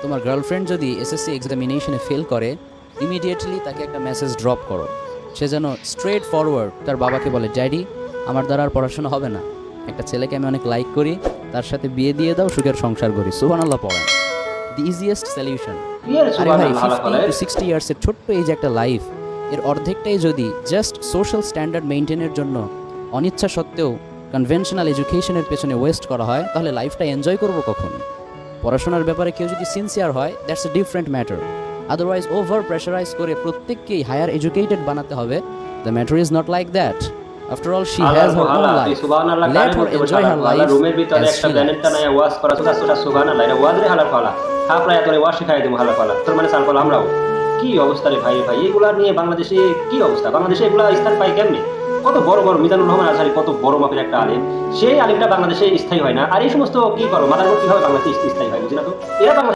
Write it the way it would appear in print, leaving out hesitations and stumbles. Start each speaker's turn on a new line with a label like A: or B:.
A: তোমার গার্লফ্রেন্ড যদি SSC এক্সামিনেশনে fail করে, ইমিডিয়েটলি তাকে একটা মেসেজ ড্রপ করো। সে যেন স্ট্রেট ফরওয়ার্ড তার বাবাকে বলে, ড্যাডি আমার দ্বারা আর পড়াশোনা হবে না, একটা ছেলেকে আমি অনেক লাইক করি, তার সাথে বিয়ে দিয়ে দাও, সুখের সংসার করি। সুবহানাল্লাহ পড়েন। দি ইজিয়েস্ট সলিউশন। আরে ভাই 50 to 60 ইয়ার্সের ছোট্ট এই যে একটা লাইফ, এর অর্ধেকটাই যদি জাস্ট সোশ্যাল স্ট্যান্ডার্ড মেনটেনের জন্য অনিচ্ছা সত্ত্বেও কনভেনশনাল এডুকেশনের পেছনে ওয়েস্ট করা হয়, তাহলে লাইফটা এনজয় করবো কখন? পড়াশোনার ব্যাপারে কেউ যদি সিনসিয়ার হয়, that's a different matter. Otherwise over pressurise করে প্রত্যেককেই হায়ার এডুকেটেড বানাতে হবে, the matter is not like that. After all she has her own life, let her enjoy her life.
B: রুমের ভিতরে একটা ব্যানেটটা নাই ওয়াজ করা সুদা সুবহানাল্লাহ, এটা ওয়াজ রে হালা ফালা থাপড়ায় তোরে ওয়াজ শিখাই দেবো হালা ফালা, তোর মানে সালফাল আমরাও। কি অবস্থা রে ভাই, এগুলা নিয়ে বাংলাদেশে কি অবস্থা? বাংলাদেশে এগুলা স্থান পায় কেমনে? কত বড় বড় মিজানুর রহমান আজহারি, কত বড় মাপের একটা আলেম, সেই আলেমটা বাংলাদেশে স্থায়ী হয় না। আর এই সমস্ত কি করো মাদার কি হয় বাংলাদেশে স্থায়ী হয়, বুঝি না তো এরা বাংলাদেশ